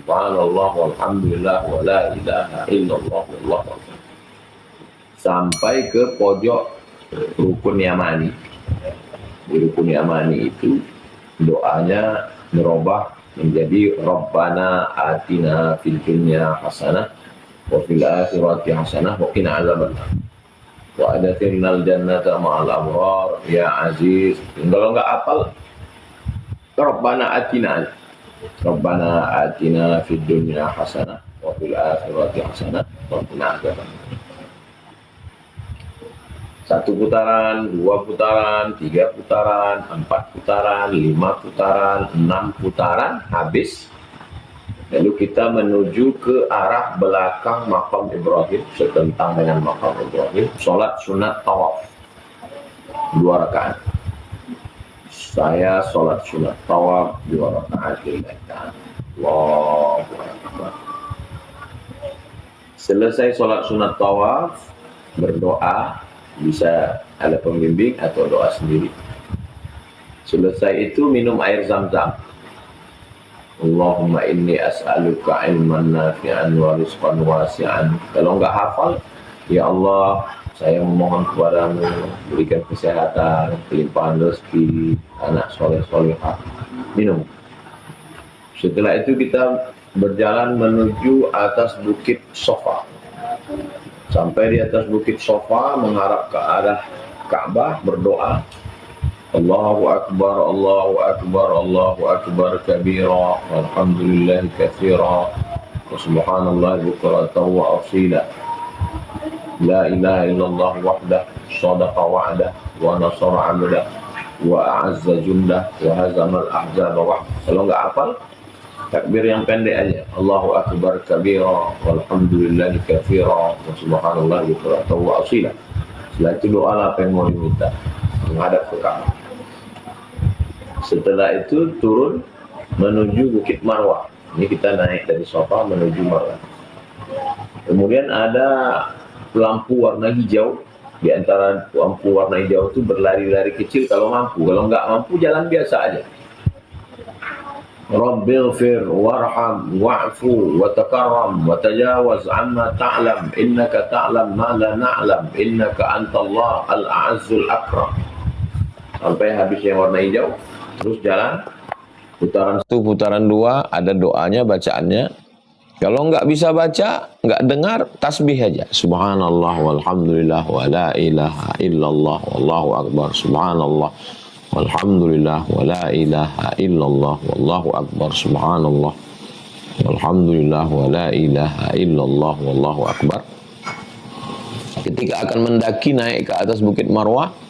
Subhanallah walhamdulillah wa la ilaha illallah wallahu akbar. Sampai ke pojok rukun yamani. Di rukun yamani itu doanya merubah menjadi Rabbana atina fid dunya hasanah wa fil akhirati hasanah wa qina adzabannar. Wa adkhilnal jannata ma'al abrar ya aziz. Kalau enggak hafal Rabbana atina. Rabbana atina fid dunya hasanah wa fil akhirati hasanah wa qina adzabannar. Satu putaran, dua putaran, tiga putaran, empat putaran, lima putaran, enam putaran, habis. Lalu kita menuju ke arah belakang makam Ibrahim, setentang dengan makam Ibrahim, sholat sunat tawaf, 2 rakaat. Saya sholat sunat tawaf 2 rakaat lillahi. Allahu Akbar. Selesai sholat sunat tawaf, berdoa, bisa ada pembimbing atau doa sendiri. Selesai itu minum air zam-zam. Allahumma inni as'aluka ilman nafi'an wa rizqan wasi'an. Kalau enggak hafal, ya Allah, saya memohon kepadamu berikan kesehatan, kelimpahan rezeki, anak soleh-solehah. Minum. Setelah itu kita berjalan menuju atas bukit Sofa. Sampai di atas bukit Sofa menghadap ke arah Ka'bah, berdoa. Allahu Akbar, Allahu Akbar, Allahu Akbar kabira, walhamdulillahi katsira, wa subhanallah bukratan wa asila. La ilaha illallah wahdah, sadaqa wa'dah, wa nasara 'abdah, wa a'azza jundah, wa hazamal ahzaba wahdah. Kalau enggak hafal, takbir yang pendek aja. Allahu Akbar kabira, walhamdulillahi katsira, wa subhanallah bukratan wa asila. Setelah itu doa apa yang mau diminta, menghadap ke Ka'bah. Setelah itu turun menuju Bukit Marwah. Ini kita naik dari Sofa menuju Marwah. Kemudian ada lampu warna hijau. Di antara lampu warna hijau itu berlari-lari kecil kalau mampu. Kalau nggak mampu jalan biasa aja. Rabbighfir warham wa'fu wa takarram wa tajawaz amma ta'lam innaka ta'lam ma la na'lam innaka antallah al-a'azzul akram. Sampai habis yang warna hijau. Terus jalan, putaran 1, putaran 2, ada doanya, bacaannya. Kalau nggak bisa baca, nggak dengar, tasbih aja. Subhanallah walhamdulillah wa la ilaha illallah wallahu akbar. Subhanallah walhamdulillah wa la ilaha illallah wallahu akbar. Subhanallah walhamdulillah wa la ilaha illallah wallahu akbar. Ketika akan mendaki naik ke atas Bukit Marwah,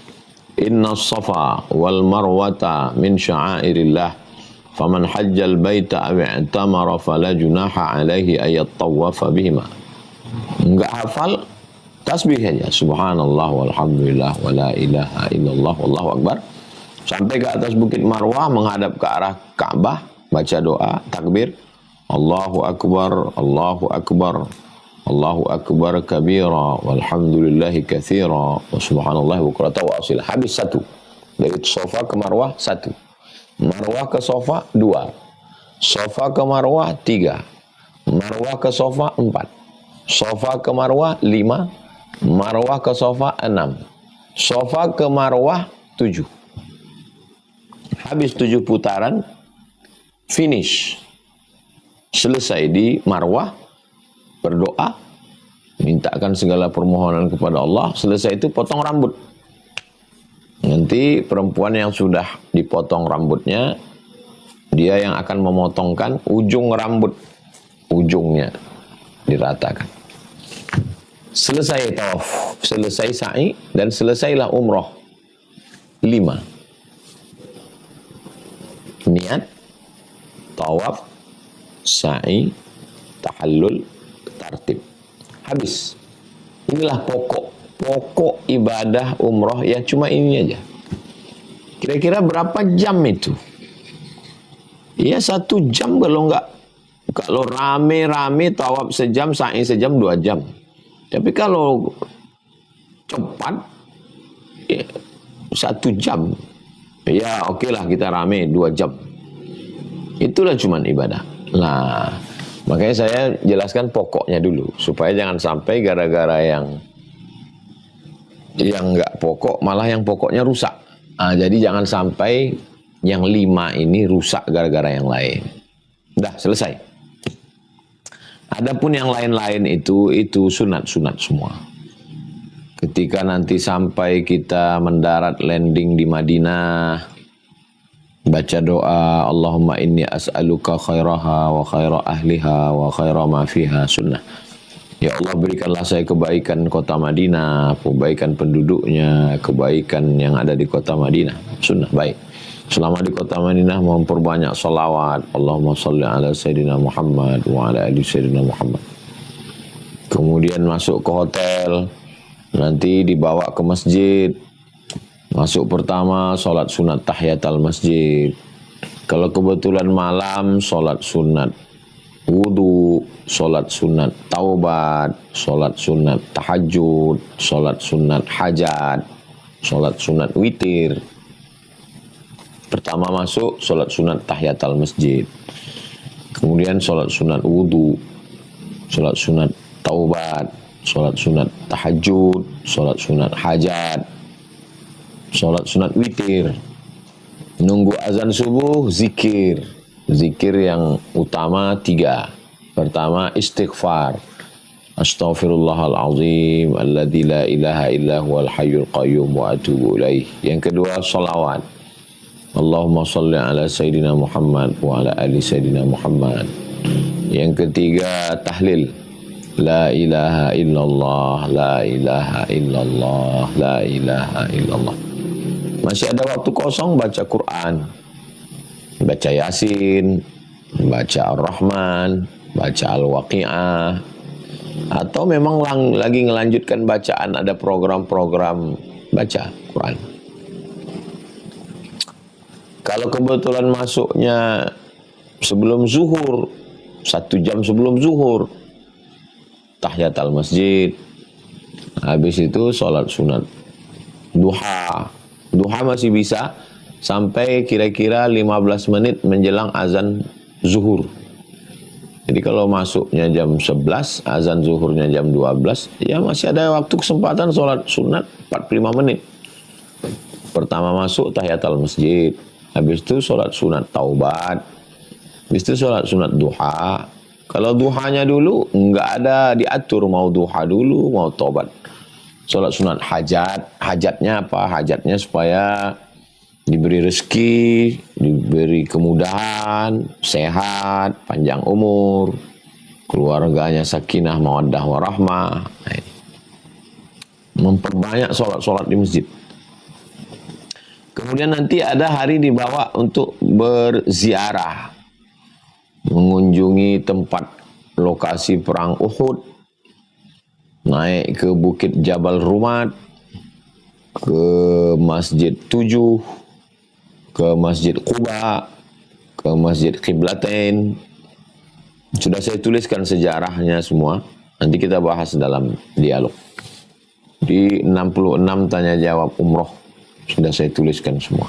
Inna safa wal marwata min sya'airillah faman hajjal baita aw i'tamara fala junaha alaihi ayat tawafa bihima. Enggak hafal, tasbih aja. Subhanallah walhamdulillah wa la ilaha illallah wallahu akbar. Sampai ke atas Bukit Marwah menghadap ke arah Ka'bah, baca doa, takbir. Allahu akbar, Allahu akbar. Allahu akbar kabira, walhamdulillahi katsira, wa subhanallah bukratan wa asila. Habis 1. Dari Sofa ke Marwah 1. Marwah ke Sofa 2. Sofa ke Marwah 3. Marwah ke Sofa 4. Sofa ke Marwah 5. Marwah ke Sofa 6. Sofa ke Marwah 7. Habis 7 putaran, finish. Selesai di Marwah, berdoa, mintakan segala permohonan kepada Allah. Selesai itu potong rambut. Nanti perempuan yang sudah dipotong rambutnya, dia yang akan memotongkan ujung rambut, ujungnya diratakan. Selesai tawaf, selesai sa'i, dan selesailah umroh. 5. Niat, tawaf, sa'i, tahallul, tartib. Habis. Inilah pokok ibadah umroh, ya cuma ini aja. Kira-kira berapa jam itu? Ya 1 jam kalau rame-rame tawaf sejam, sa'i sejam, 2 jam. Tapi kalau cepat ya 1 jam. Ya oke lah kita rame 2 jam. Itulah cuman ibadah. Nah, Makanya saya jelaskan pokoknya dulu, supaya jangan sampai gara-gara yang nggak pokok, malah yang pokoknya rusak. Nah, jadi jangan sampai yang 5 ini rusak gara-gara yang lain. Udah selesai. Adapun yang lain-lain itu sunat-sunat semua. Ketika nanti sampai kita mendarat landing di Madinah, baca doa Allahumma inni as'aluka khairaha wa khaira ahliha wa khaira ma fiha, sunnah. Ya Allah, berikanlah saya kebaikan kota Madinah, kebaikan penduduknya, kebaikan yang ada di kota Madinah, sunnah, baik. Selama di kota Madinah memperbanyak salawat, Allahumma salli ala Sayyidina Muhammad wa ala ali Sayyidina Muhammad. Kemudian masuk ke hotel, nanti dibawa ke masjid. Masuk pertama, sholat sunat tahiyatul masjid. Kalau kebetulan malam, sholat sunat wudu, sholat sunat taubat, sholat sunat tahajud, sholat sunat hajat, sholat sunat witir. Pertama masuk, sholat sunat tahiyatul masjid. Kemudian sholat sunat wudu, sholat sunat taubat, sholat sunat tahajud, sholat sunat hajat, sholat sunat witir. Nunggu azan subuh, zikir. Zikir yang utama 3. Pertama, istighfar. Astaghfirullahalazim alladzi la ilaha illa huwal hayyul qayyum wa atubu ilaih. Yang kedua, sholawat. Allahumma salli ala Sayyidina Muhammad wa ala ali Sayyidina Muhammad. Yang ketiga, tahlil. La ilaha illallah, la ilaha illallah, la ilaha illallah. Masih ada waktu kosong, baca Quran, baca Yasin, baca Ar-Rahman, baca Al-Waqi'ah, atau memang lagi ngelanjutkan bacaan, ada program-program baca Quran. Kalau kebetulan masuknya sebelum zuhur, 1 jam sebelum zuhur, tahiyatul masjid. Habis itu sholat sunat duha. Duha masih bisa sampai kira-kira 15 menit menjelang azan zuhur. Jadi kalau masuknya jam 11, azan zuhurnya jam 12, ya masih ada waktu kesempatan sholat sunat 45 menit. Pertama masuk tahiyatul masjid, habis itu sholat sunat taubat, habis itu sholat sunat duha. Kalau duhanya dulu nggak ada diatur mau duha dulu, mau taubat. Sholat sunat hajat. Hajatnya apa? Hajatnya supaya diberi rezeki, diberi kemudahan, sehat, panjang umur, keluarganya sakinah, mawaddah, warahmah. Memperbanyak sholat-sholat di masjid. Kemudian nanti ada hari dibawa untuk berziarah, mengunjungi tempat lokasi perang Uhud, naik ke Bukit Jabal Rumat, ke Masjid 7, ke Masjid Quba, ke Masjid Qiblatain. Sudah saya tuliskan sejarahnya semua, nanti kita bahas dalam dialog. Di 66 tanya jawab umroh sudah saya tuliskan semua.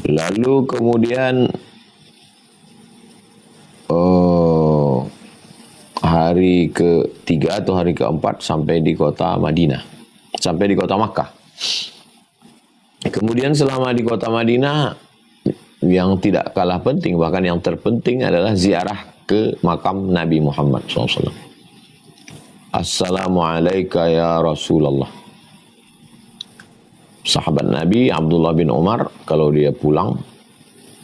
Lalu kemudian hari ke-3 atau hari ke-4 sampai di kota Madinah, sampai di kota Makkah. Kemudian selama di kota Madinah, yang tidak kalah penting, bahkan yang terpenting adalah ziarah ke makam Nabi Muhammad SAW. Assalamualaikum ya Rasulullah. Sahabat Nabi Abdullah bin Umar, kalau dia pulang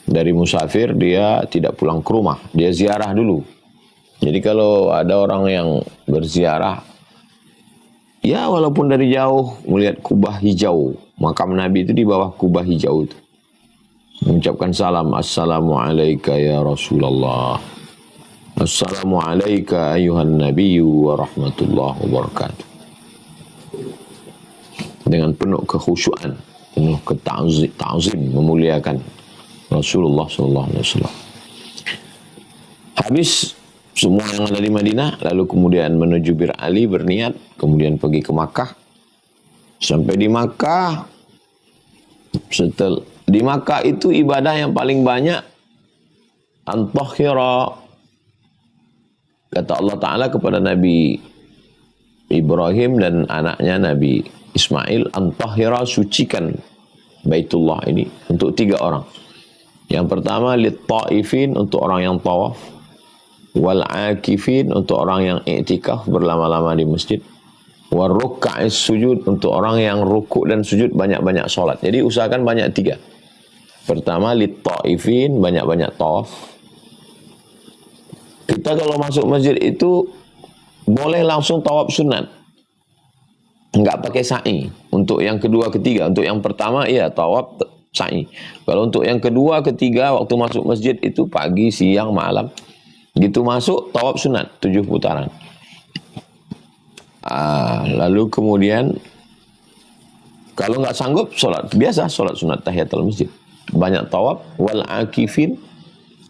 dari musafir, dia tidak pulang ke rumah, dia ziarah dulu. Jadi kalau ada orang yang berziarah, ya walaupun dari jauh melihat kubah hijau, makam Nabi itu di bawah kubah hijau itu, mengucapkan salam, Assalamualaikum ya Rasulullah, Assalamualaikum ayuhan nabiyyu wa rahmatullahi wa barakatuh. Dengan penuh kekhusyuan, penuh ta'zim, memuliakan Rasulullah SAW. Habis semua yang ada di Madinah, lalu kemudian menuju Bir Ali berniat, kemudian pergi ke Makkah. Sampai di Makkah, di Makkah itu ibadah yang paling banyak, antahhira kata Allah Ta'ala kepada Nabi Ibrahim dan anaknya Nabi Ismail, antahira, sucikan Baitullah ini untuk 3 orang. Yang pertama, lit-ta'ifin, untuk orang yang tawaf, wal-akifin, untuk orang yang i'tikaf berlama-lama di masjid, war-ruka'is sujud, untuk orang yang rukuk dan sujud banyak-banyak solat. Jadi usahakan banyak 3. Pertama, lit-ta'ifin, banyak-banyak tawaf. Kita kalau masuk masjid itu boleh langsung tawaf sunat, enggak pakai sa'i. Untuk yang kedua, ketiga. Untuk yang pertama, ya tawaf sa'i. Kalau untuk yang kedua, ketiga, waktu masuk masjid itu pagi, siang, malam. Gitu masuk, tawaf sunat, 7 putaran. Lalu kemudian, kalau nggak sanggup, sholat biasa, sholat sunat tahiyatul masjid. Banyak tawaf, wal akifin,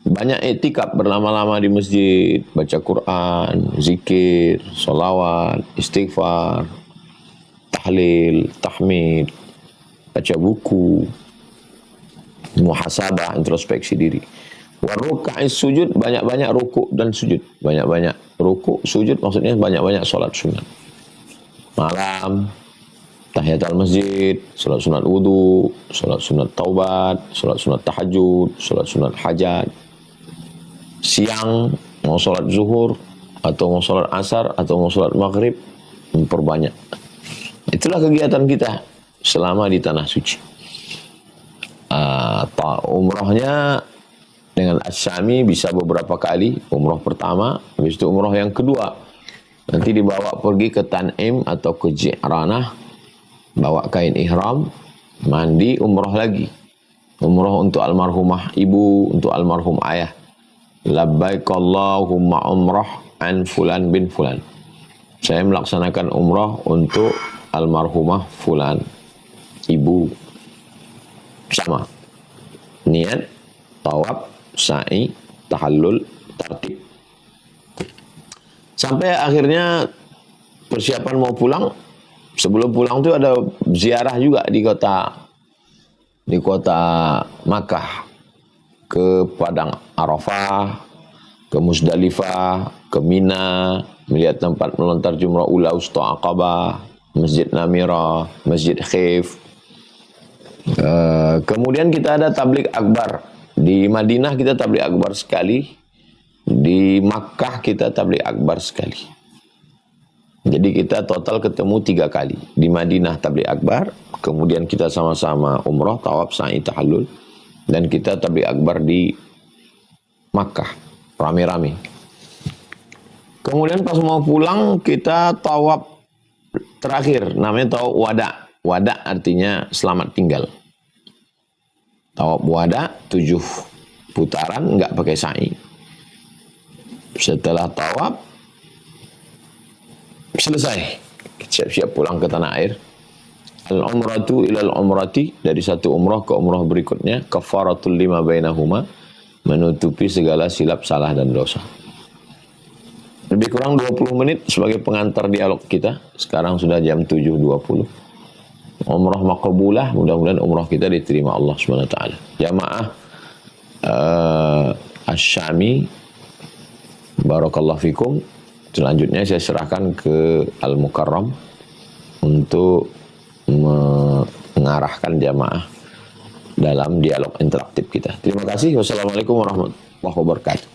banyak iktikaf berlama-lama di masjid, baca Quran, zikir, sholawat, istighfar, tahlil, tahmid, baca buku, muhasabah, introspeksi diri. Waruka'is sujud, banyak-banyak rukuk dan sujud. Banyak-banyak rukuk, sujud, maksudnya banyak-banyak sholat sunat. Malam, tahiyatul masjid, sholat sunat wudu, sholat sunat taubat, sholat sunat tahajud, sholat sunat hajat. Siang, mau sholat zuhur, atau mau sholat asar, atau mau sholat maghrib, memperbanyak. Itulah kegiatan kita selama di tanah suci. Umrahnya dengan Asyami bisa beberapa kali. Umrah pertama, habis itu umrah yang kedua. Nanti dibawa pergi ke Tan'im atau ke Ji'ranah, bawa kain ihram, mandi, umrah lagi. Umrah untuk almarhumah ibu, untuk almarhum ayah. Labbaik Allahumma umrah an fulan bin fulan. Saya melaksanakan umrah untuk almarhumah fulan, ibu. Sama. Niat, tawaf, sa'i, tahallul, tartib. Sampai akhirnya persiapan mau pulang. Sebelum pulang itu ada ziarah juga di kota Makkah, ke Padang Arafah, ke Musdalifah, ke Mina, melihat tempat melontar jumrah ula, usta, Aqabah, Masjid Namira, Masjid Khif. Kemudian kita ada tablik akbar. Di Madinah kita tablik akbar sekali, di Makkah kita tablik akbar sekali. Jadi kita total ketemu 3 kali. Di Madinah tablik akbar, kemudian kita sama-sama umrah, tawaf, sa'i, tahallul, dan kita tablik akbar di Makkah, rame-rame. Kemudian pas mau pulang kita tawaf terakhir, namanya tawaf wada. Wada artinya selamat tinggal. Tawaf wada 7 putaran, enggak pakai sa'i. Setelah tawaf selesai, siap-siap pulang ke tanah air. Al-umratu ilal umrati, dari satu umrah ke umrah berikutnya, kafaratul lima bainahuma, menutupi segala silap, salah dan dosa. Lebih kurang 20 menit sebagai pengantar dialog kita. Sekarang sudah jam 7.20. Umrah maqbulah, mudah-mudahan umrah kita diterima Allah SWT. Jamaah Asyami, barakallahu fikum. Selanjutnya saya serahkan ke Al-Mukarram untuk mengarahkan jamaah dalam dialog interaktif kita. Terima kasih. Wassalamualaikum warahmatullahi wabarakatuh.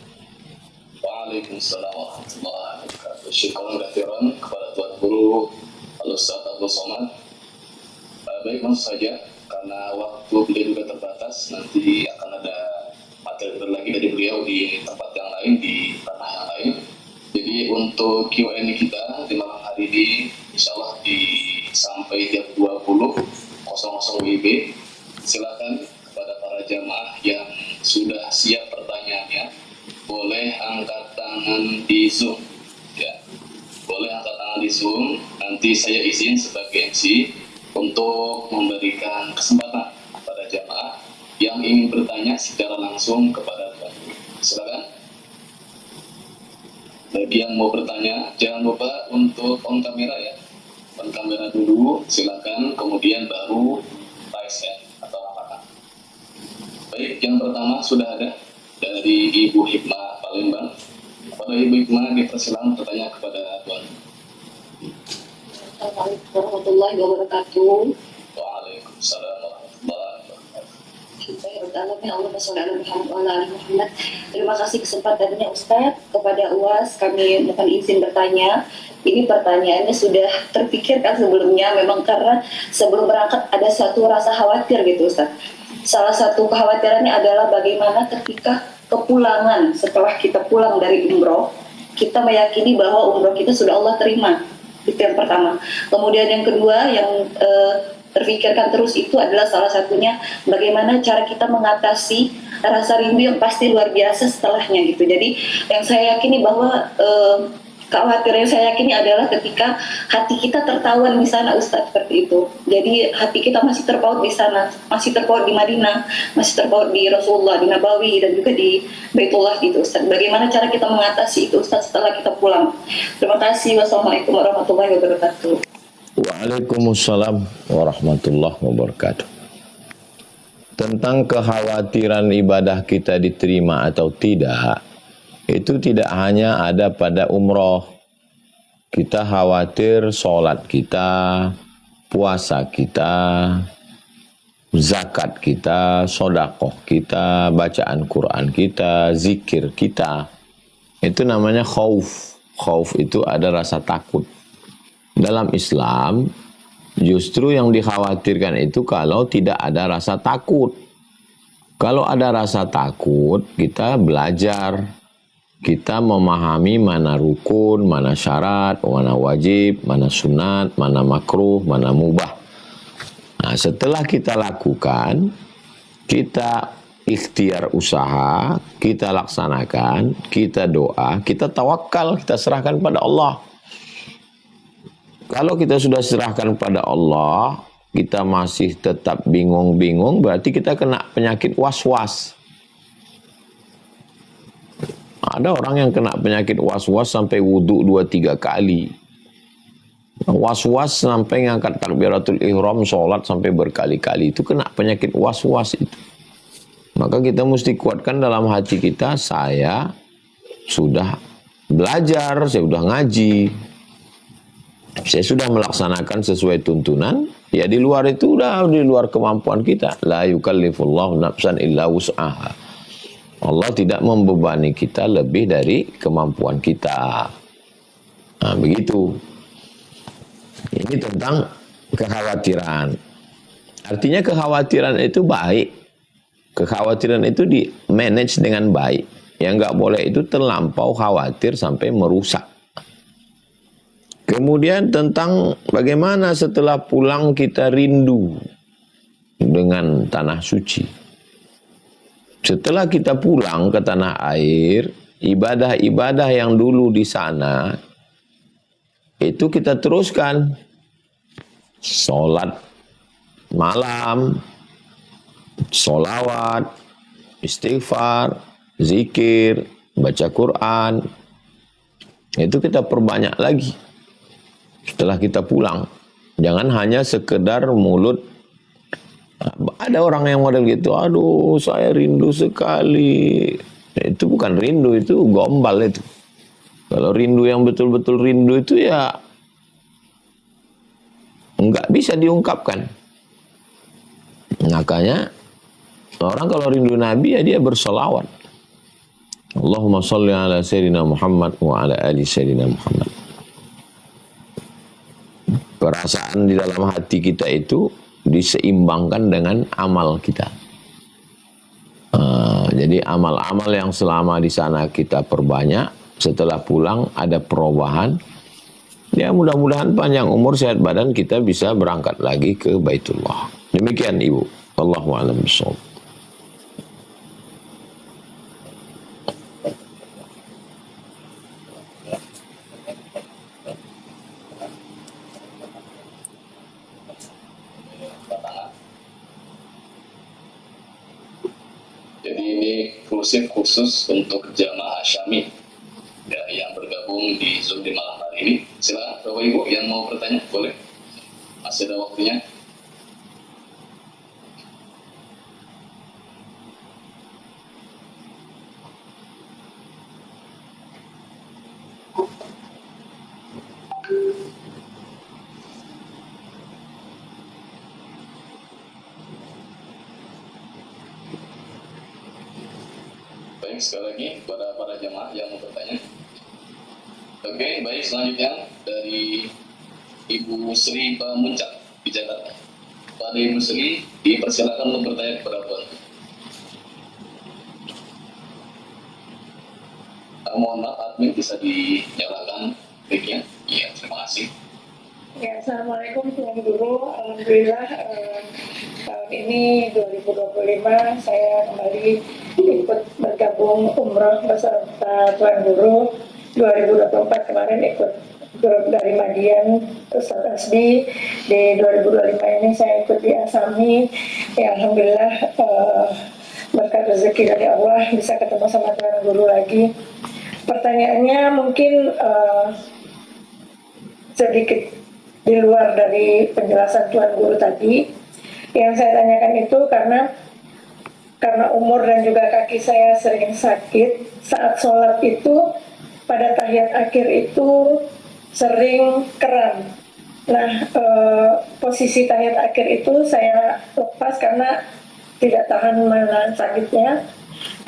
Waalaikumsalam warahmatullahi wabarakatuh. Syukur kehadiran kepada Tuan Guru Al-Ustaz Abdul Somad. Baik, langsung saja, karena waktu beliau juga terbatas, nanti akan ada materi lagi dari beliau di tempat yang lain, di tanah yang lain. Jadi untuk Q&A kita di malam hari ini, insya Allah sampai jam 20.00 WIB. Silakan kepada para jamaah yang sudah siap pertanyaannya, boleh angkat tangan di Zoom. Ya, boleh angkat tangan di Zoom. Nanti saya izin sebagai MC untuk memberikan kesempatan kepada jamaah yang ingin bertanya secara langsung kepada Tuan Guru. Silakan. Bagi yang mau bertanya, jangan lupa untuk on kamera ya. On kamera dulu, silakan, kemudian baru raise hand atau angkat. Baik, yang pertama sudah ada dari Ibu Hikmah Palembang. Kepada Ibu Hikmah dipersilakan bertanya kepada Tuan. Assalamualaikum warahmatullahi wabarakatuh. Waalaikumsalam warahmatullahi wabarakatuh. Terima kasih kesempatannya Ustadz. Kepada UAS kami mohon izin bertanya. Ini pertanyaannya sudah terpikirkan sebelumnya, memang karena sebelum berangkat ada satu rasa khawatir gitu Ustadz. Salah satu kekhawatirannya adalah bagaimana ketika kepulangan, setelah kita pulang dari umroh, kita meyakini bahwa umroh kita sudah Allah terima. Itu yang pertama. Kemudian yang kedua yang terpikirkan terus itu adalah salah satunya bagaimana cara kita mengatasi rasa rindu yang pasti luar biasa setelahnya gitu. Jadi yang saya yakini bahwa kekhawatiran yang saya yakini adalah ketika hati kita tertawan di sana Ustadz, seperti itu. Jadi hati kita masih terpaut di sana, masih terpaut di Madinah, masih terpaut di Rasulullah, di Nabawi, dan juga di Baitullah gitu Ustadz. Bagaimana cara kita mengatasi itu Ustadz setelah kita pulang? Terima kasih. Wassalamualaikum warahmatullahi wabarakatuh. Waalaikumsalam warahmatullahi wabarakatuh. Tentang kekhawatiran ibadah kita diterima atau tidak, itu tidak hanya ada pada umroh. Kita khawatir sholat kita, puasa kita, zakat kita, sodakoh kita, bacaan Quran kita, zikir kita. Itu namanya khauf. Khauf itu ada rasa takut. Dalam Islam, justru yang dikhawatirkan itu kalau tidak ada rasa takut. Kalau ada rasa takut, kita belajar. Kita memahami mana rukun, mana syarat, mana wajib, mana sunat, mana makruh, mana mubah. Nah, setelah kita lakukan, kita ikhtiar usaha, kita laksanakan, kita doa, kita tawakal, kita serahkan pada Allah. Kalau kita sudah serahkan pada Allah, kita masih tetap bingung-bingung, berarti kita kena penyakit was-was. Ada orang yang kena penyakit was-was sampai wudhu 2-3 kali. Was-was sampai ngangkat takbiratul ihram, sholat sampai berkali-kali. Itu kena penyakit was-was itu. Maka kita mesti kuatkan dalam hati kita, saya sudah belajar, saya sudah ngaji, saya sudah melaksanakan sesuai tuntunan. Ya di luar itu udah di luar kemampuan kita. La yukallifullahu nafsan illa wus'aha. Allah tidak membebani kita lebih dari kemampuan kita. Nah, begitu. Ini tentang kekhawatiran. Artinya kekhawatiran itu baik. Kekhawatiran itu di-manage dengan baik. Yang nggak boleh itu terlampau khawatir sampai merusak. Kemudian tentang bagaimana setelah pulang kita rindu dengan tanah suci. Setelah kita pulang ke tanah air, ibadah-ibadah yang dulu di sana, itu kita teruskan. Sholat malam, sholawat, istighfar, zikir, baca Quran. Itu kita perbanyak lagi setelah kita pulang. Jangan hanya sekedar mulut. Ada orang yang model gitu, aduh saya rindu sekali. Itu bukan rindu, itu gombal itu. Kalau rindu yang betul-betul rindu itu ya nggak bisa diungkapkan. Makanya orang kalau rindu Nabi ya dia bersolawat. Allahumma sholli ala Sayyidina Muhammad wa ala ali Sayyidina Muhammad. Perasaan di dalam hati kita itu diseimbangkan dengan amal kita. Jadi amal-amal yang selama di sana kita perbanyak, setelah pulang ada perubahan. Ya mudah-mudahan panjang umur sehat badan kita bisa berangkat lagi ke Baitullah. Demikian Ibu. Wallahu a'lam bishawab. Jadi ini khusus untuk jamaah Syami ya, yang bergabung di Zoom di malam hari ini. Silakan Bapak Ibu yang mau bertanya, boleh. Masih ada waktunya. Baik, sekali lagi kepada para jamaah yang mau bertanya. Oke, baik, selanjutnya dari Ibu Sri Pamuncak di Jakarta. Pada Ibu Sri, dipersilakan untuk bertanya kepada Tuan. Mohon maaf, admin bisa dinyalakan mic-nya. Iya, terima kasih. Ya, Assalamualaikum Tuan Guru. Alhamdulillah tahun ini 2025 saya kembali ikut bergabung umroh beserta Tuan Guru. 2024 kemarin ikut grup dari Madian Ustadz Asbi. Di 2025 ini saya ikut di Asami. Ya, Alhamdulillah berkat rezeki dari Allah bisa ketemu sama Tuan Guru lagi. Pertanyaannya mungkin sedikit di luar dari penjelasan Tuan Guru tadi. Yang saya tanyakan itu karena umur dan juga kaki saya sering sakit, saat sholat itu pada tahiyat akhir itu sering kram. Nah, posisi tahiyat akhir itu saya lepas karena tidak tahan menahan sakitnya.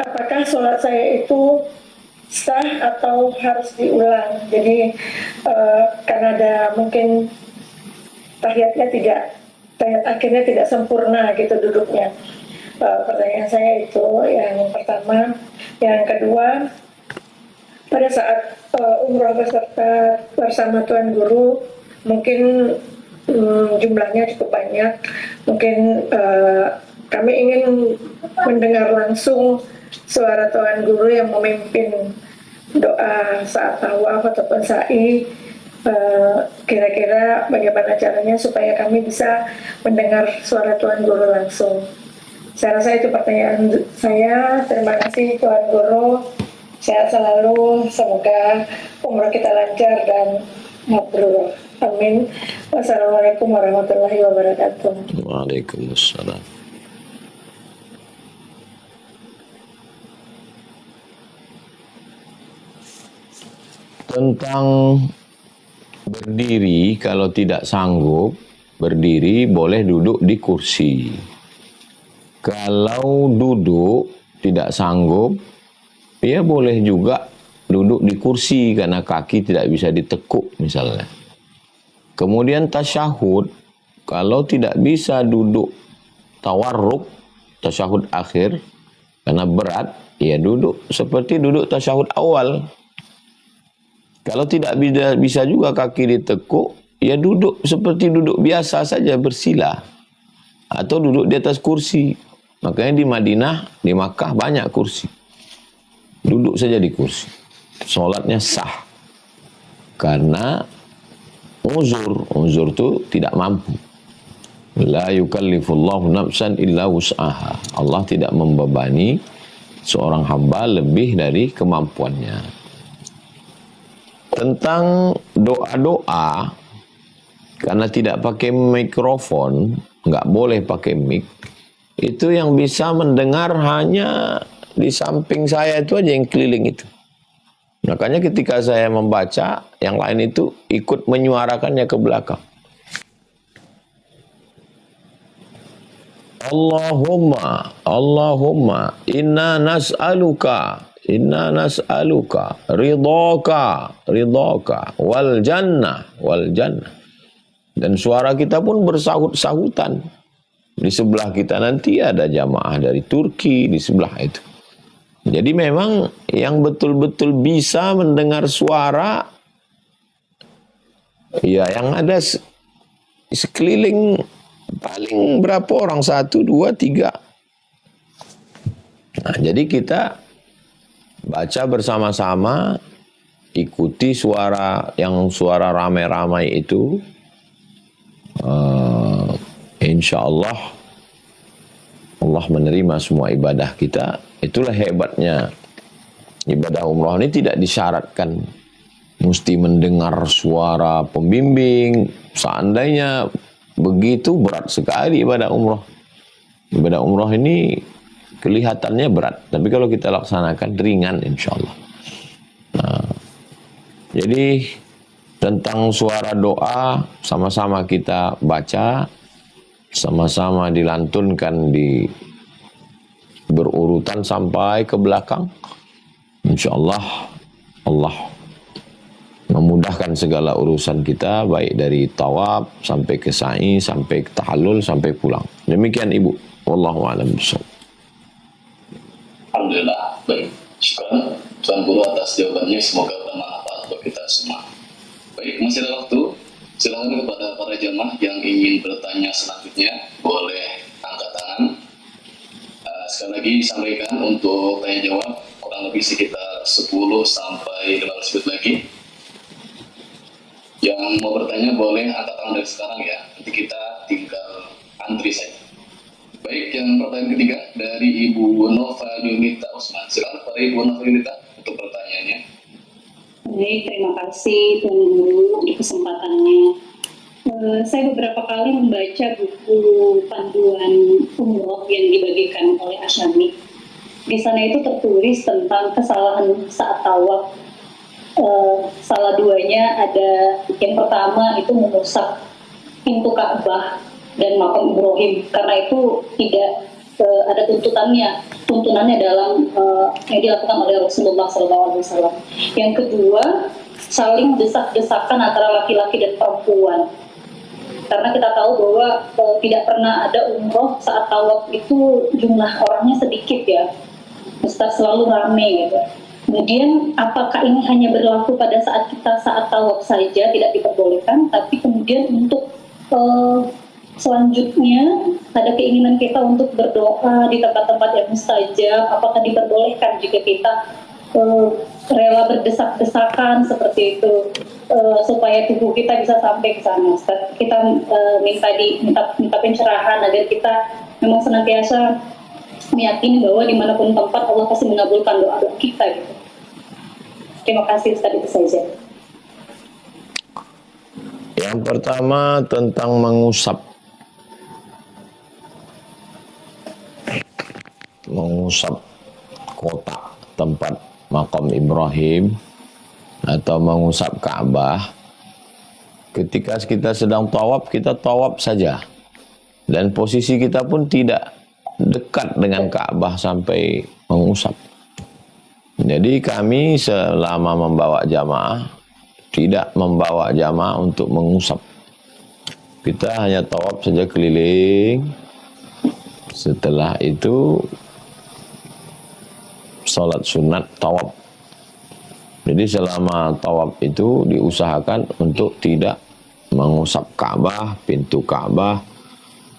Apakah sholat saya itu sah atau harus diulang? Jadi karena ada mungkin tahiyat akhirnya tidak sempurna gitu duduknya. Pertanyaan saya itu yang pertama. Yang kedua, pada saat umroh bersama Tuan Guru, mungkin jumlahnya cukup banyak. Mungkin kami ingin mendengar langsung suara Tuan Guru yang memimpin doa saat tawaf ataupun sa'i. Kira-kira bagaimana caranya supaya kami bisa mendengar suara Tuan Guru langsung. Saya rasa itu pertanyaan saya. Terima kasih Tuan Guru. Sehat selalu. Semoga umroh kita lancar dan mabrur. Amin. Wassalamualaikum warahmatullahi wabarakatuh. Waalaikumsalam. Tentang berdiri, kalau tidak sanggup berdiri boleh duduk di kursi. Kalau duduk tidak sanggup, ya boleh juga duduk di kursi karena kaki tidak bisa ditekuk misalnya. Kemudian tasyahud, kalau tidak bisa duduk tawarruk, tasyahud akhir karena berat, ya duduk seperti duduk tasyahud awal. Kalau tidak bisa juga kaki ditekuk, ya duduk seperti duduk biasa saja bersila. Atau duduk di atas kursi. Makanya di Madinah, di Makkah banyak kursi. Duduk saja di kursi. Sholatnya sah. Karena uzur itu tidak mampu. La yukallifullahu nafsan illa wus'aha. Allah tidak membebani seorang hamba lebih dari kemampuannya. Tentang doa-doa, karena tidak pakai mikrofon, nggak boleh pakai mic, itu yang bisa mendengar hanya di samping saya itu aja yang keliling itu. Makanya ketika saya membaca, yang lain itu ikut menyuarakannya ke belakang. Allahumma inna nas'aluka ridhaka wal jannah. Dan suara kita pun bersahut-sahutan. Di sebelah kita nanti ada jamaah dari Turki di sebelah itu. Jadi memang yang betul-betul bisa mendengar suara, ya yang ada sekeliling paling berapa orang? 1, 2, 3. Nah, jadi kita baca bersama-sama, ikuti suara ramai-ramai itu. Insya Allah Allah menerima semua ibadah kita. Itulah hebatnya ibadah umrah ini, tidak disyaratkan mesti mendengar suara pembimbing. Seandainya begitu, berat sekali ibadah umrah. Ibadah umrah ini kelihatannya berat, tapi kalau kita laksanakan ringan insya Allah. Nah, jadi tentang suara doa sama-sama kita baca, sama-sama dilantunkan di berurutan sampai ke belakang. InsyaAllah Allah memudahkan segala urusan kita, baik dari tawaf sampai ke sa'i, sampai ke tahallul, sampai pulang. Demikian Ibu. Wallahu a'lam bishawab. Alhamdulillah. Baik. Syukur Tuan Guru atas jawabannya. Semoga bermanfaat untuk kita semua. Baik, masih ada waktu. Silakan kepada para jamaah yang ingin bertanya selanjutnya, boleh angkat tangan. Sekali lagi sampaikan untuk tanya jawab kurang lebih sekitar 10 sampai 15 menit lagi. Yang mau bertanya boleh angkat tangan dari sekarang ya. Nanti kita tinggal antri saja. Baik, yang pertanyaan ketiga dari Ibu Nova Yunita Usman. Silakan pada Ibu Nova Yunita untuk pertanyaannya. Baik, terima kasih Tuan Guru untuk kesempatannya. Saya beberapa kali membaca buku panduan umroh yang dibagikan oleh Asyami. Di sana itu tertulis tentang kesalahan saat tawaf. Salah duanya ada, yang pertama itu mengusap pintu Ka'bah dan makam Ibrahim, karena itu tidak ada tuntunannya dalam yang dilakukan oleh Rasulullah SAW. Yang kedua, saling desak-desakan antara laki-laki dan perempuan, karena kita tahu bahwa tidak pernah ada umroh saat tawaf itu jumlah orangnya sedikit ya, Ustaz, selalu ramai gitu. Kemudian apakah ini hanya berlaku pada saat kita saat tawaf saja tidak diperbolehkan, tapi kemudian untuk selanjutnya ada keinginan kita untuk berdoa di tempat-tempat yang mustajab, apakah diperbolehkan jika kita rela berdesak-desakan seperti itu supaya tubuh kita bisa sampai ke sana, Ustaz. Kita minta pencerahan agar kita memang senantiasa meyakini bahwa dimanapun tempat Allah pasti mengabulkan doa-doa kita gitu. Terima kasih Ustaz, itu saja. Yang pertama tentang mengusap kotak tempat makam Ibrahim atau mengusap Ka'bah. Ketika kita sedang tawaf, kita tawaf saja, dan posisi kita pun tidak dekat dengan Ka'bah sampai mengusap. Jadi kami selama membawa jamaah tidak membawa jamaah untuk mengusap. Kita hanya tawaf saja keliling. Setelah itu salat sunat tawaf. Jadi selama tawaf itu diusahakan untuk tidak mengusap Ka'bah, pintu Ka'bah,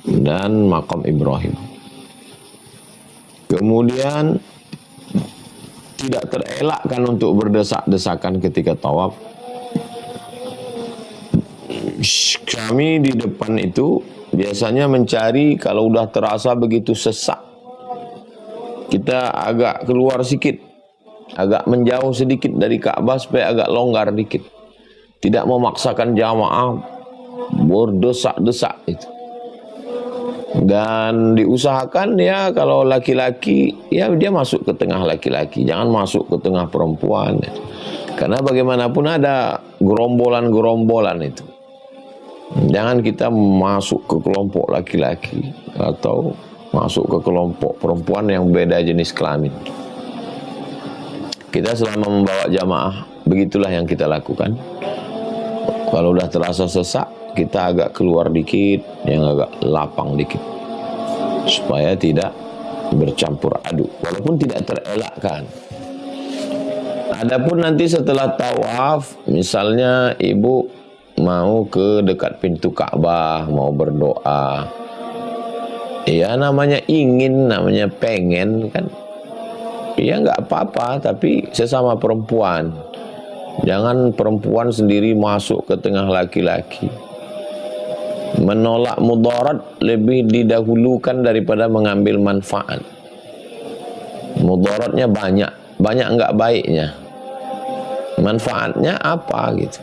dan makam Ibrahim. Kemudian tidak terelakkan untuk berdesak-desakan ketika tawaf. Kami di depan itu biasanya mencari kalau udah terasa begitu sesak, kita agak keluar sedikit, agak menjauh sedikit dari Ka'bah supaya agak longgar dikit. Tidak memaksakan jamaah berdesak-desak itu. Dan diusahakan ya kalau laki-laki ya dia masuk ke tengah laki-laki, jangan masuk ke tengah perempuan. Karena bagaimanapun ada gerombolan-gerombolan itu. Jangan kita masuk ke kelompok laki-laki atau masuk ke kelompok perempuan yang beda jenis kelamin. Kita selama membawa jamaah, begitulah yang kita lakukan. Kalau udah terasa sesak, kita agak keluar dikit, yang agak lapang dikit, supaya tidak bercampur aduk, walaupun tidak terelakkan. Adapun nanti setelah tawaf, misalnya ibu mau ke dekat pintu Ka'bah, mau berdoa, ya namanya ingin, namanya pengen kan, ya nggak apa-apa, tapi sesama perempuan. Jangan perempuan sendiri masuk ke tengah laki-laki. Menolak mudarat lebih didahulukan daripada mengambil manfaat. Mudaratnya banyak nggak baiknya. Manfaatnya apa gitu?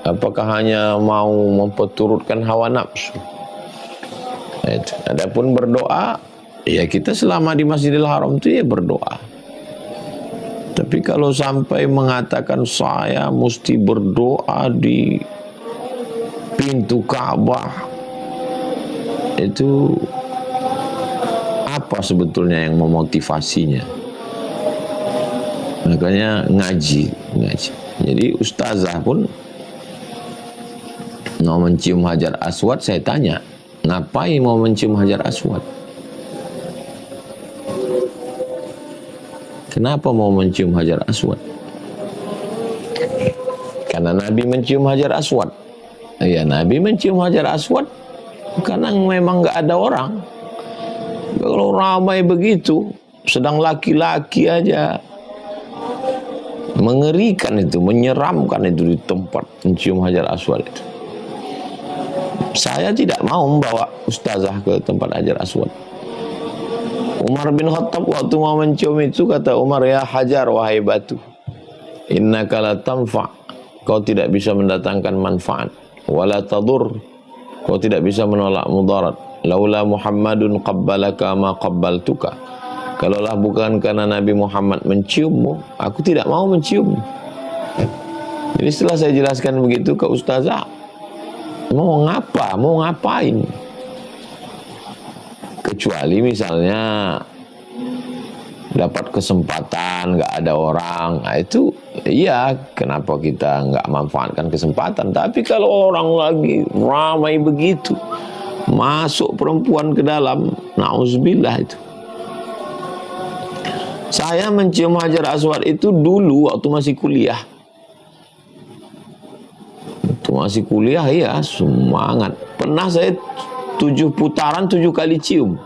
Apakah hanya mau memperturutkan hawa nafsu? Itu. Adapun berdoa, ya kita selama di Masjidil Haram itu ya berdoa. Tapi kalau sampai mengatakan saya mesti berdoa di pintu Ka'bah, itu Apa sebetulnya yang memotivasinya? Makanya ngaji. Jadi ustazah pun mau mencium Hajar Aswad, saya tanya, ngapain mau mencium Hajar Aswad? Kenapa mau mencium Hajar Aswad? Karena Nabi mencium Hajar Aswad. Ya, Nabi mencium Hajar Aswad karena memang nggak ada orang. Kalau ramai begitu, sedang laki-laki aja, mengerikan itu, menyeramkan itu di tempat mencium Hajar Aswad itu. Saya tidak mau membawa ustazah ke tempat Hajar Aswad. Umar bin Khattab waktu mau mencium itu, kata Umar, ya Hajar, wahai batu, innaka la tanfa', kau tidak bisa mendatangkan manfaat, wala tadur, kau tidak bisa menolak mudarat, laula Muhammadun qabbalaka ma qabbaltuka, kalaulah bukan karena Nabi Muhammad menciummu, aku tidak mau menciummu. Jadi setelah saya jelaskan begitu ke ustazah, mau ngapa, mau ngapain? Kecuali misalnya dapat kesempatan, nggak ada orang, nah itu iya, kenapa kita nggak manfaatkan kesempatan? Tapi kalau orang lagi ramai begitu, masuk perempuan ke dalam, na'udzubillah itu. Saya mencium Hajar Aswad itu dulu waktu masih kuliah. Waktu masih kuliah, ya semangat. Pernah saya 7 putaran 7 kali cium.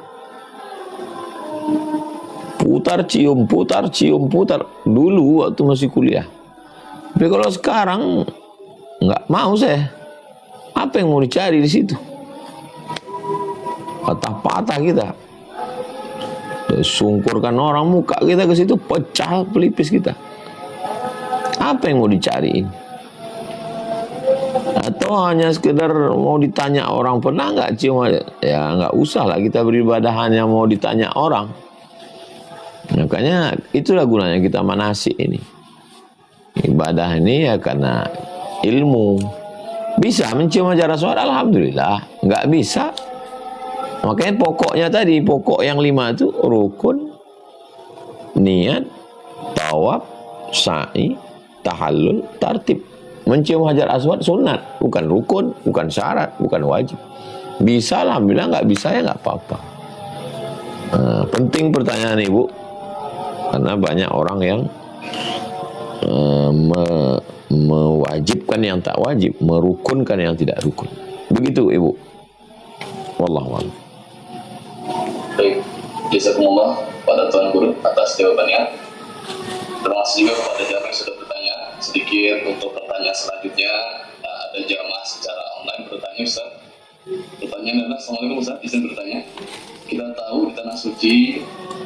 Putar cium, putar cium, putar. Dulu waktu masih kuliah. Tapi kalau sekarang nggak mau saya. Apa yang mau dicari di situ? Patah-patah kita. Sungkurkan orang, muka kita ke situ pecah pelipis kita. Apa yang mau dicari? Atau hanya sekedar mau ditanya orang, pernah nggak cium aja? Ya nggak usah lah kita beribadah hanya mau ditanya orang. Makanya itulah gunanya kita manasik ini. Ibadah ini ya karena ilmu. Bisa mencium Hajar Aswad, alhamdulillah. Nggak bisa, makanya pokoknya tadi, pokok yang 5 itu rukun, niat, tawaf, sa'i, tahallul, tartib. Mencium Hajar Aswad sunat, bukan rukun, bukan syarat, bukan wajib. Bisa, alhamdulillah. Nggak bisa ya nggak apa-apa. Penting pertanyaan Ibu, karena banyak orang yang mewajibkan yang tak wajib, merukunkan yang tidak rukun. Begitu Ibu. Wallahu a'lam. Baik, jazakumullah pada Tuan Guru atas jawabannya. Terima kasih juga kepada jamaah yang sudah bertanya. Sedikit untuk pertanyaan selanjutnya, ada jamaah secara online bertanya, Ustaz. Pertanyaan adalah, Assalamualaikum Ustaz, izin bertanya. Kita tahu di Tanah Suci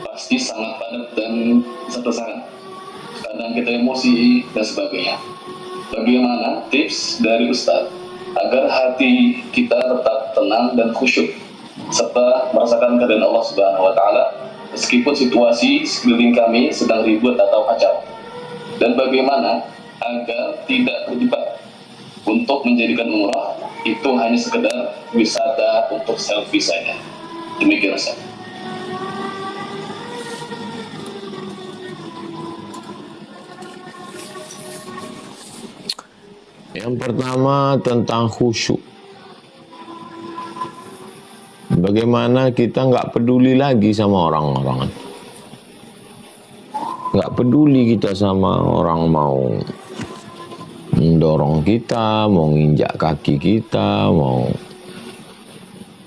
pasti sangat padat dan besar-besaran. Kadang kita emosi dan sebagainya. Bagaimana tips dari Ustaz agar hati kita tetap tenang dan khusyuk serta merasakan keadaan Allah Subhanahu wa taala meskipun situasi sekeliling kami sedang ribut atau kacau, dan bagaimana agar tidak terjebak untuk menjadikan umrah itu hanya sekedar wisata untuk selfie saja. Demikian Ustaz. Yang pertama tentang khusyuk. Bagaimana kita nggak peduli lagi sama orang-orang. Nggak peduli kita sama orang mau mendorong kita, mau nginjak kaki kita, mau...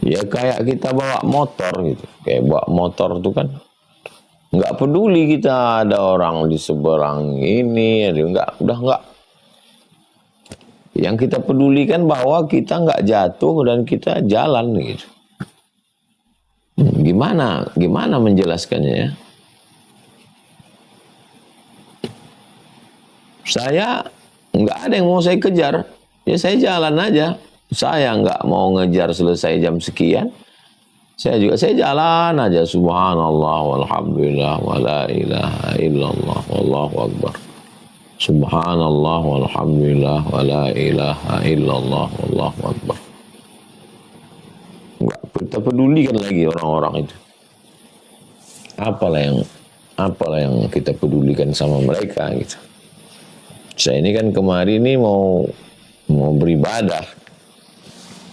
Ya kayak kita bawa motor gitu. Kayak bawa motor itu kan nggak peduli kita ada orang di seberang ini, udah nggak. Yang kita pedulikan bahwa kita nggak jatuh dan kita jalan gitu. Gimana menjelaskannya ya? Saya nggak ada yang mau saya kejar, ya saya jalan aja. Saya nggak mau ngejar selesai jam sekian. Saya jalan aja. Subhanallah walhamdulillah wala ilaha illallah wallahu akbar. Subhanallah walhamdulillah wala ilaha illallah wallahu akbar. Enggak kita pedulikan lagi orang-orang itu. apalah yang kita pedulikan sama mereka gitu. Saya ini kan kemarin ini mau beribadah,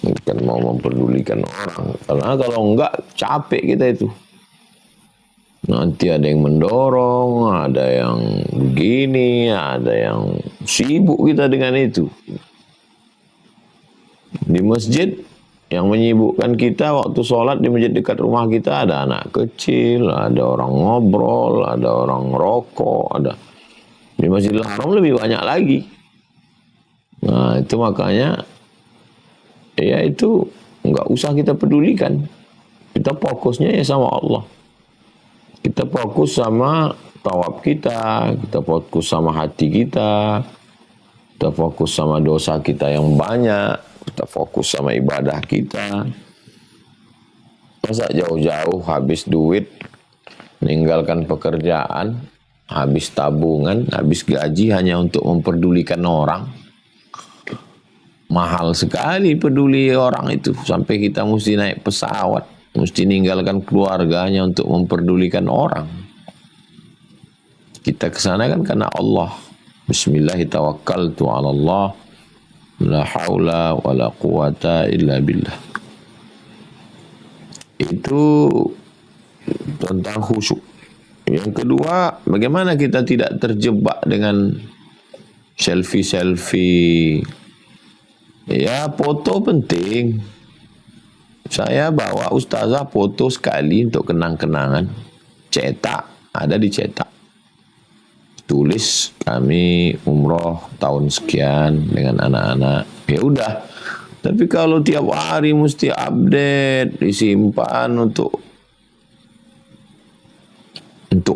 bukan mau memperdulikan orang. Karena kalau enggak capek kita itu. Nanti ada yang mendorong, ada yang begini, ada yang sibuk kita dengan itu. Di masjid yang menyibukkan kita waktu sholat di masjid dekat rumah kita ada anak kecil, ada orang ngobrol, ada orang rokok, ada. Di Masjidil Haram lebih banyak lagi. Nah itu makanya ya itu nggak usah kita pedulikan. Kita fokusnya ya sama Allah. Kita fokus sama tawab kita fokus sama hati kita fokus sama dosa kita yang banyak, kita fokus sama ibadah kita. Masa jauh-jauh habis duit, meninggalkan pekerjaan, habis tabungan, habis gaji hanya untuk memperdulikan orang. Mahal sekali peduli orang itu, sampai kita mesti naik pesawat, mesti ninggalkan keluarganya untuk memperdulikan orang. Kita kesana kan karena Allah. Bismillahirrahmanirrahim. Ala Allah. La haula wa la quwata illa billah. Itu tentang khusyuk. Yang kedua, bagaimana kita tidak terjebak dengan selfie-selfie. Ya, foto penting. Saya bawa ustazah foto sekali untuk kenang-kenangan. Cetak, ada dicetak. Tulis kami umroh tahun sekian dengan anak-anak. Ya udah. Tapi kalau tiap hari mesti update, disimpan untuk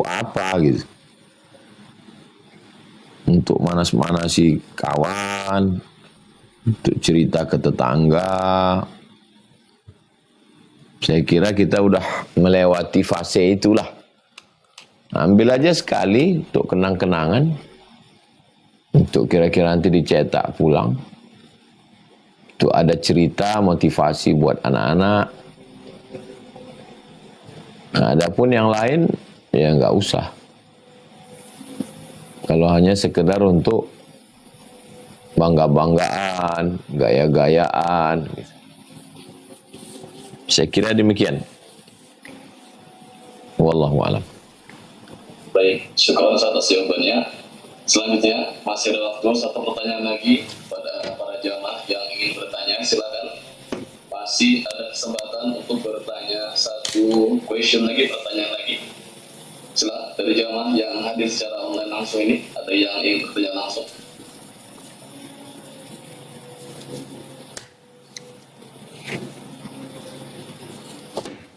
apa gitu? Untuk manas-manasi kawan, untuk cerita ke tetangga. Saya kira kita udah melewati fase itulah. Ambil aja sekali untuk kenang-kenangan, untuk kira-kira nanti dicetak pulang. Itu ada cerita motivasi buat anak-anak. Nah, adapun yang lain ya nggak usah. Kalau hanya sekedar untuk bangga-banggaan, gaya-gayaan. Saya kira demikian. Wallahu a'lam. Baik, syukur atas jawabannya. Selanjutnya, masih ada waktu satu pertanyaan lagi pada para jamaah yang ingin bertanya, silakan. Masih ada kesempatan untuk bertanya satu question lagi, pertanyaan lagi. Silakan dari jamaah yang hadir secara online langsung ini, ada yang ingin bertanya langsung.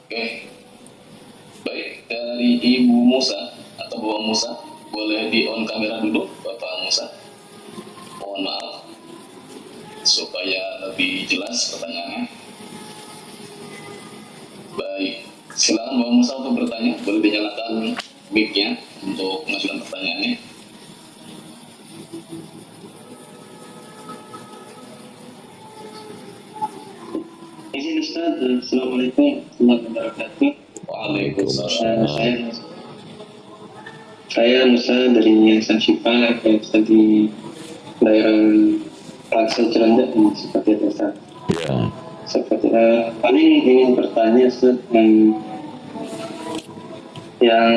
Oke, baik, dari Ibu Musa atau Bapak Musa, boleh di on kamera dulu, Bapak Musa. Mohon maaf, supaya lebih jelas pertanyaannya. Baik, silakan Bapak Musa untuk bertanya, boleh dinyalakan mic-nya untuk mengajukan pertanyaannya. Izin Ustaz, Assalamualaikum warahmatullahi wabarakatuh. Waalaikumsalam. Saya Musa dari Yayasan Syifa, Ustaz di daerah Pansel Cilandak, seperti itu Ustaz. Ya. Seperti paling ingin bertanya Ustaz yang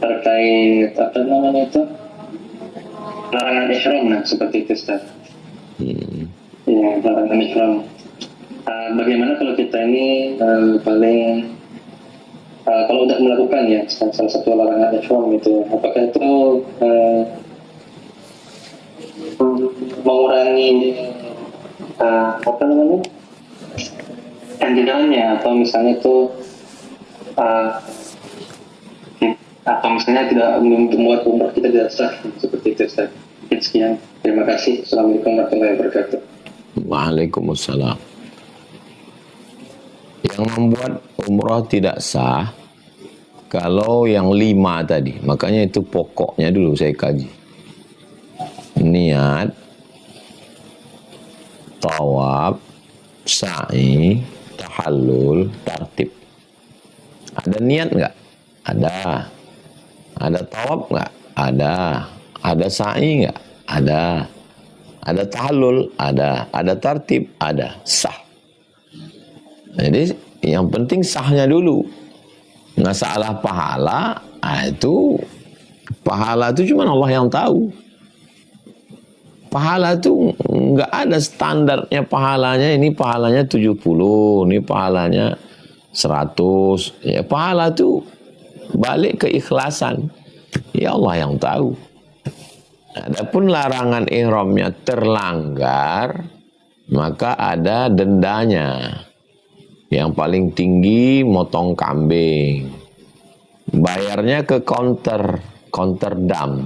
terkait apa namanya itu larangan ihram, nah seperti itu Ustaz. Ya, larangan ihram. Bagaimana kalau kita ini paling kalau udah melakukan ya salah satu larangan ihram itu, apakah itu mengurangi apa namanya anjurannya, atau misalnya itu atau misalnya tidak membuat umrah kita tidak sah, seperti itu Ustaz. Sekian, terima kasih. Assalamualaikum warahmatullahi wabarakatuh. Waalaikumsalam. Yang membuat umrah tidak sah kalau yang 5 tadi. Makanya itu pokoknya dulu saya kaji. Niat, tawaf, sa'i, tahallul, tartib. Ada niat nggak? Ada. Ada tawaf nggak? Ada. Ada sa'i nggak? Ada. Ada tahallul? Ada. Ada tartib? Ada. Sah. Jadi yang penting sahnya dulu. Masalah pahala, itu pahala itu cuma Allah yang tahu. Pahala itu nggak ada standarnya pahalanya. Ini pahalanya 70, ini pahalanya 100. Ya, pahala itu balik ke ikhlasan. Ya Allah yang tahu. Adapun larangan ihramnya terlanggar, maka ada dendanya. Yang paling tinggi motong kambing. Bayarnya ke counter dam.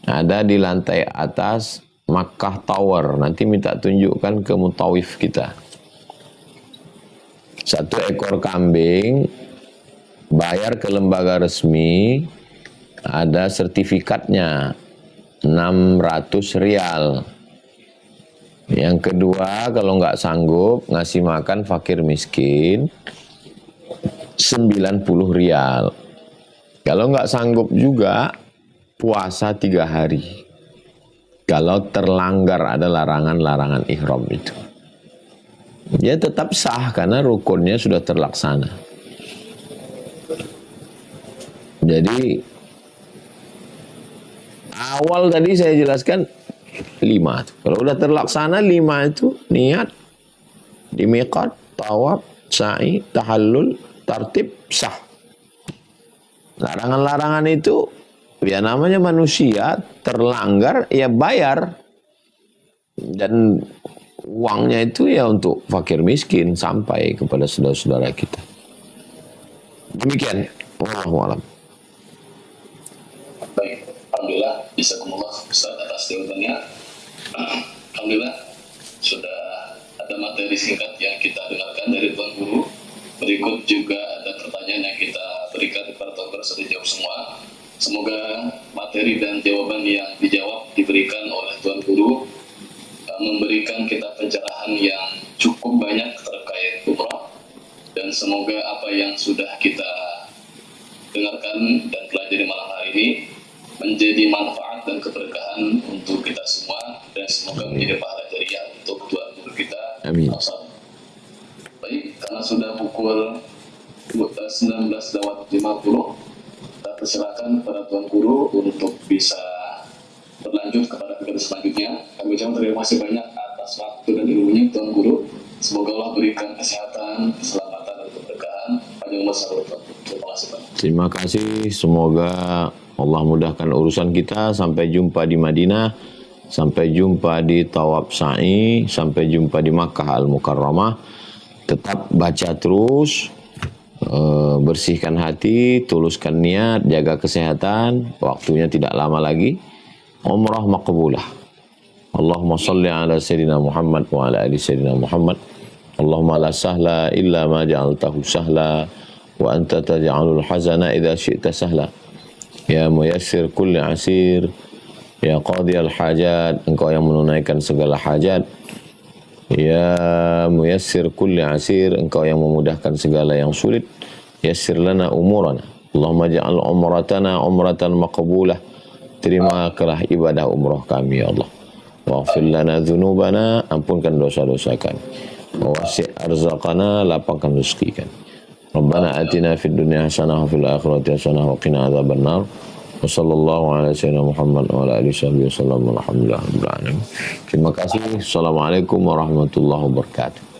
Ada di lantai atas Makkah Tower. Nanti minta tunjukkan ke mutawif kita. 1 ekor kambing bayar ke lembaga resmi, ada sertifikatnya 600 rial. Yang kedua, kalau nggak sanggup ngasih makan fakir miskin 90 rial. Kalau nggak sanggup juga puasa 3 hari. Kalau terlanggar ada larangan-larangan ihram itu. Ya tetap sah karena rukunnya sudah terlaksana. Jadi awal tadi saya jelaskan 5. Kalau udah terlaksana 5 itu niat di miqat, tawaf, sa'i, tahallul, tartib, sah. Larangan-larangan itu ya namanya manusia, terlanggar ya bayar. Dan uangnya itu ya untuk fakir miskin sampai kepada saudara-saudara kita. Demikian. Wallahu a'lam. Baik, alhamdulillah bisa kumullah Ustaz atas jawabannya. Alhamdulillah sudah ada materi singkat yang kita dengarkan dari Tuan Guru. Berikut juga ada pertanyaan yang kita berikan kepada Tuan Guru sudah dijawab semua. Semoga materi dan jawaban yang dijawab diberikan oleh Tuan Guru memberikan kita pencerahan yang cukup banyak terkait umrah, dan semoga apa yang sudah kita dengarkan dan pelajari malam hari ini menjadi manfaat dan keberkahan untuk kita semua, dan semoga menjadi pahala jariah untuk Tuan Guru kita. Amin. Baik, karena sudah pukul 19.50, kita persilakan kepada Tuan Guru untuk bisa berlanjut kepada kegiatan selanjutnya. Kami ucapkan terima kasih banyak atas waktu dan ilmunya Tuan Guru. Semoga Allah berikan kesehatan, keselamatan, dan keberkahan. Panjang umur selalu Tuan. Terima kasih banyak. Terima kasih. Semoga Allah mudahkan urusan kita. Sampai jumpa di Madinah. Sampai jumpa di Tawaf Sa'i. Sampai jumpa di Makkah Al-Mukarramah. Tetap baca terus. Bersihkan hati. Tuluskan niat. Jaga kesehatan. Waktunya tidak lama lagi. Umrah maqbulah. Allahumma salli ala Sayyidina Muhammad wa ala ali Sayyidina Muhammad. Allahumma la sahla illa ma ja'altahu sahla wa anta taj'alul hazana idza syi'ta sahla. Ya muyassir kulli asir, ya qadiyal hajat, engkau yang menunaikan segala hajat. Ya muyassir kulli asir, engkau yang memudahkan segala yang sulit. Yassir lana umurana. Allahumma ja'al umratana umratan maqbulah. Terimalah ibadah umrah kami ya Allah. Waghfir lana dzunubana, ampunkan dosa-dosa kami. Wasi' arzaqana, lapangkan rezeki kami. Rabbana atina fid dunya hasanah wa fil akhirati hasanah wa qina adzabannar. Wa sallallahu ala sayyidina Muhammad wa ala alihi wasallam. Alhamdulillah rabbil alamin. Terima kasih. Assalamualaikum warahmatullahi wabarakatuh.